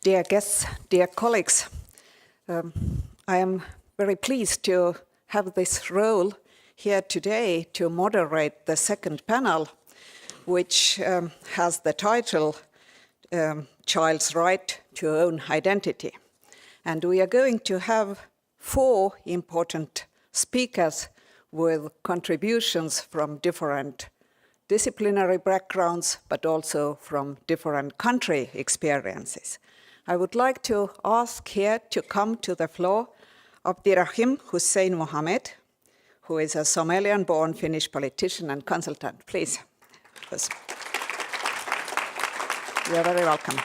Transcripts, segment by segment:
Dear guests, dear colleagues, I am very pleased to have this role here today to moderate the second panel, which has the title Child's Right to Own Identity. And we are going to have 4 important speakers with contributions from different disciplinary backgrounds, but also from different country experiences. I would like to ask here to come to the floor Abdirahim Hussein Mohammed, who is a Somalian-born Finnish politician and consultant. Please. You are very welcome.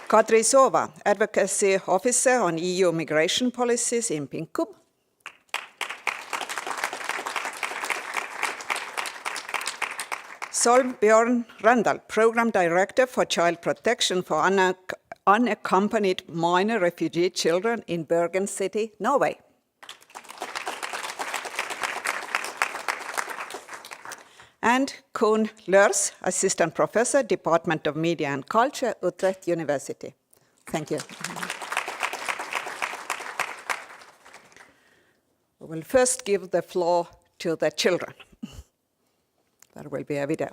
Kadri Sova, Advocacy Officer on EU migration policies in Pinkum. Solbjørn Randal, Program Director for Child Protection for Unaccompanied Minor Refugee Children in Bergen City, Norway. And Koen Lørs, Assistant Professor, Department of Media and Culture, Utrecht University. Thank you. We will first give the floor to the children. There will be a video.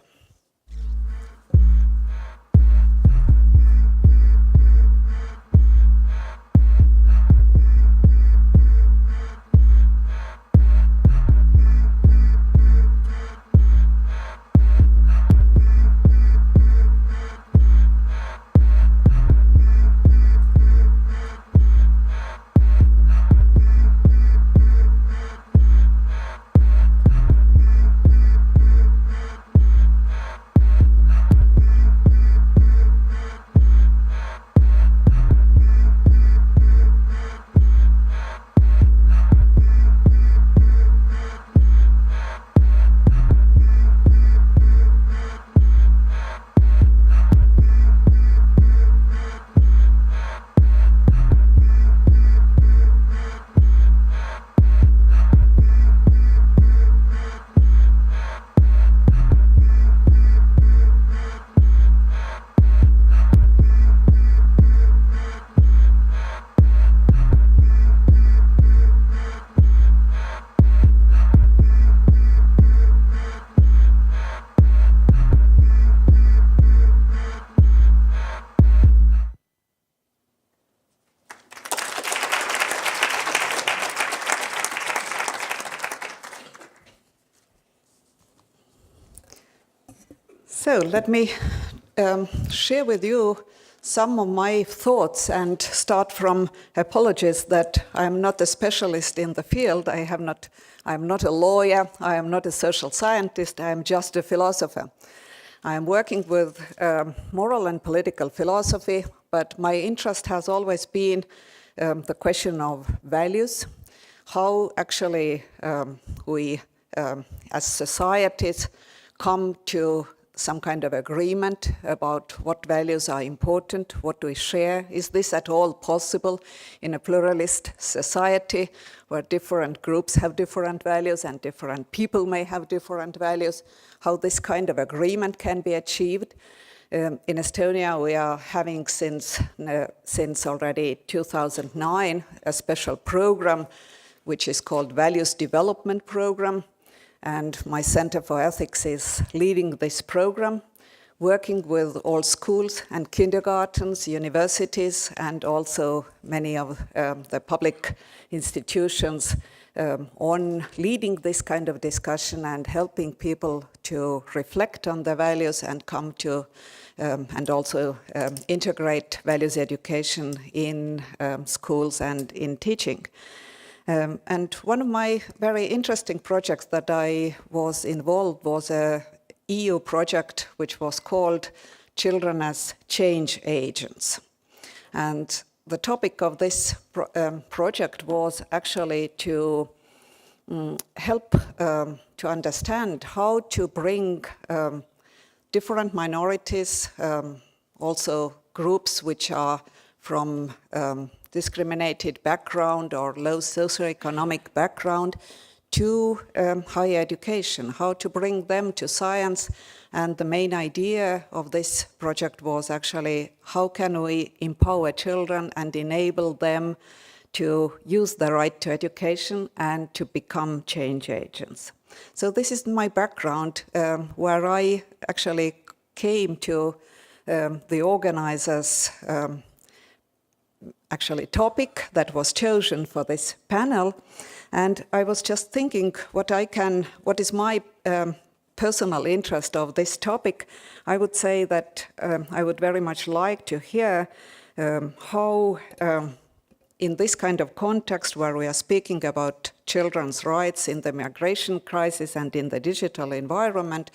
So let me share with you some of my thoughts and start from apologies that I am not a specialist in the field. I am not a lawyer, I am not a social scientist, I am just a philosopher. I am working with moral and political philosophy, but my interest has always been the question of values, how actually we as societies come to some kind of agreement about what values are important, what we share. Is this at all possible in a pluralist society where different groups have different values and different people may have different values? How this kind of agreement can be achieved? In Estonia, we are having since already 2009 a special program which is called Values Development Program. And my Center for Ethics is leading this program, working with all schools and kindergartens, universities, and also many of the public institutions on leading this kind of discussion and helping people to reflect on their values and come to and also integrate values education in schools and in teaching. And one of my very interesting projects that I was involved was a EU project which was called Children as Change Agents. And the topic of this project was actually to help to understand how to bring different minorities, also groups which are from discriminated background or low socioeconomic background, to higher education, how to bring them to science. And the main idea of this project was actually how can we empower children and enable them to use the right to education and to become change agents. So this is my background, where I actually came to the organizers' topic that was chosen for this panel. And I was just thinking what is my personal interest of this topic. I would say that I would very much like to hear how in this kind of context where we are speaking about children's rights in the migration crisis and in the digital environment,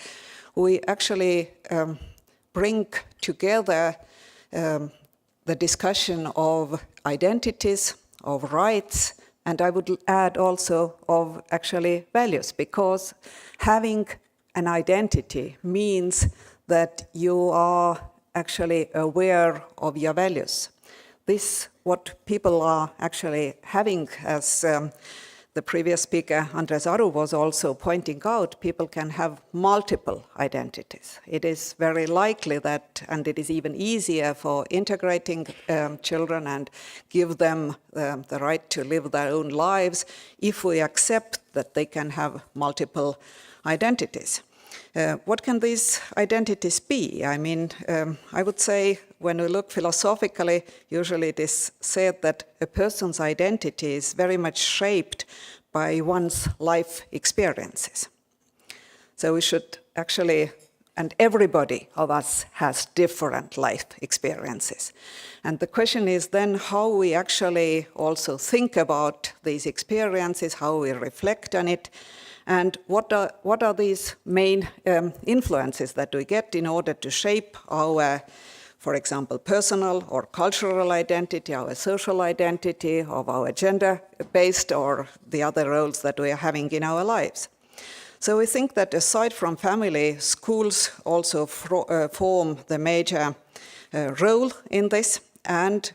we actually bring together the discussion of identities, of rights, and I would add also of actually values, because having an identity means that you are actually aware of your values. This, what people are actually having, as the previous speaker, Andres Aru, was also pointing out, people can have multiple identities. It is very likely that, and it is even easier for integrating children and give them the right to live their own lives if we accept that they can have multiple identities. What can these identities be? I mean, I would say when we look philosophically, usually it is said that a person's identity is very much shaped by one's life experiences. So we should actually, and everybody of us has different life experiences. And the question is then how we actually also think about these experiences, how we reflect on it, and what are these main influences that we get in order to shape our, for example, personal or cultural identity, our social identity, of our gender-based or the other roles that we are having in our lives. So we think that aside from family, schools also form the major role in this. And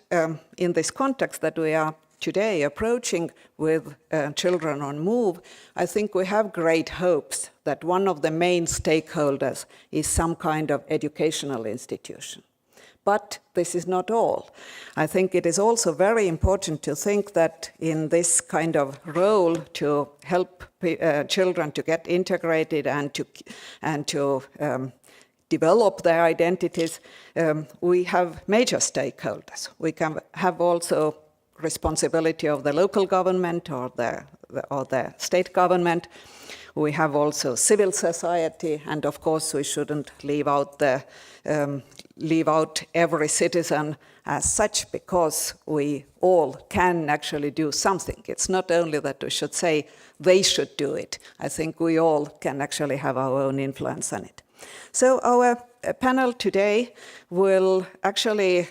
in this context that we are today approaching with Children on Move, I think we have great hopes that one of the main stakeholders is some kind of educational institution. But this is not all. I think it is also very important to think that in this kind of role to help children to get integrated and to develop their identities, we have major stakeholders. We can have also responsibility of the local government or the state government. We have also civil society, and of course we shouldn't leave out every citizen as such, because we all can actually do something. It's not only that we should say they should do it. I think we all can actually have our own influence on it. So our panel today will actually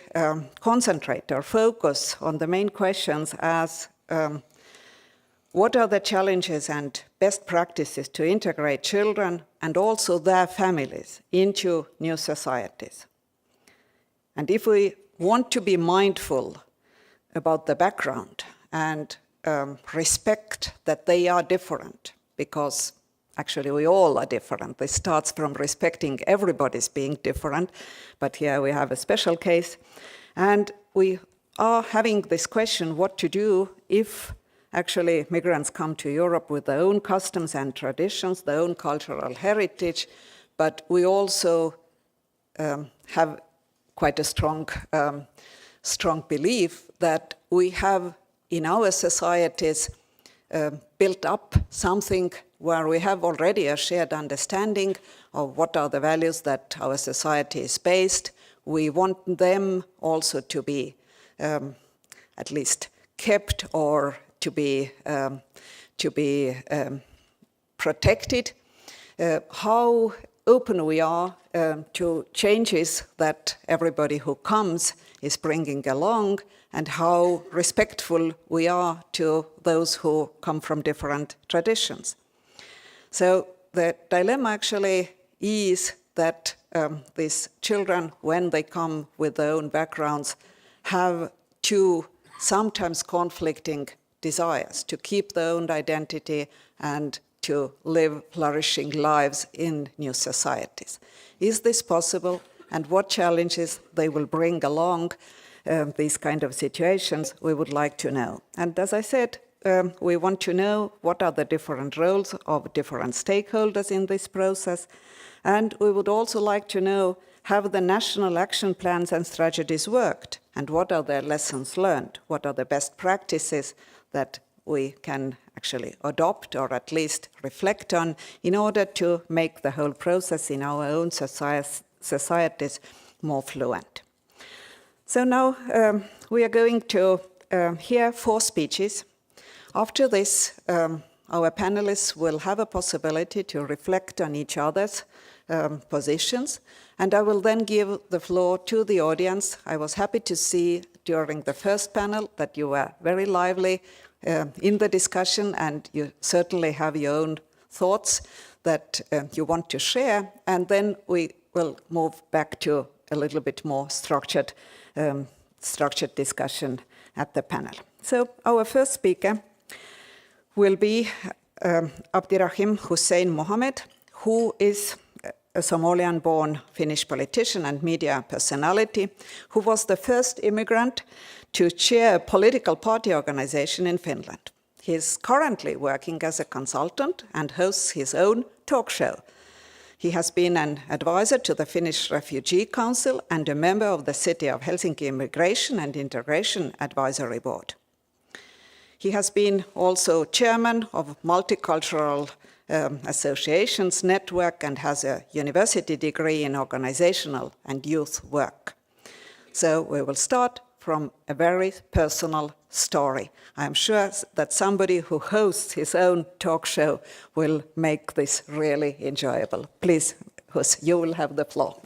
concentrate or focus on the main questions as what are the challenges and best practices to integrate children and also their families into new societies? And if we want to be mindful about the background and respect that they are different, because actually we all are different. This starts from respecting everybody's being different, but here we have a special case. And we are having this question, what to do if actually migrants come to Europe with their own customs and traditions, their own cultural heritage, but we also have quite a strong belief that we have in our societies built up something where we have already a shared understanding of what are the values that our society is based. We want them also to be at least kept or to be protected. How open we are to changes that everybody who comes is bringing along, and how respectful we are to those who come from different traditions. So the dilemma actually is that these children, when they come with their own backgrounds, have two sometimes conflicting desires to keep their own identity and to live flourishing lives in new societies. Is this possible, and what challenges they will bring along these kind of situations, we would like to know. And as I said, we want to know what are the different roles of different stakeholders in this process, and we would also like to know, have the national action plans and strategies worked, and what are their lessons learned? What are the best practices that we can actually adopt or at least reflect on in order to make the whole process in our own societies more fluent? So now we are going to hear 4 speeches. After this, our panelists will have a possibility to reflect on each other's positions, and I will then give the floor to the audience. I was happy to see during the first panel that you were very lively in the discussion, and you certainly have your own thoughts that you want to share, and then we will move back to a little bit more structured discussion at the panel. So our first speaker will be Abdirahim Hussein Mohammed, who is a Somalian-born Finnish politician and media personality, who was the first immigrant to chair a political party organization in Finland. He is currently working as a consultant and hosts his own talk show. He has been an advisor to the Finnish Refugee Council and a member of the City of Helsinki Immigration and Integration Advisory Board. He has been also chairman of Multicultural Associations Network and has a university degree in organizational and youth work. So we will start from a very personal story. I'm sure that somebody who hosts his own talk show will make this really enjoyable. Please, Hus, you will have the floor.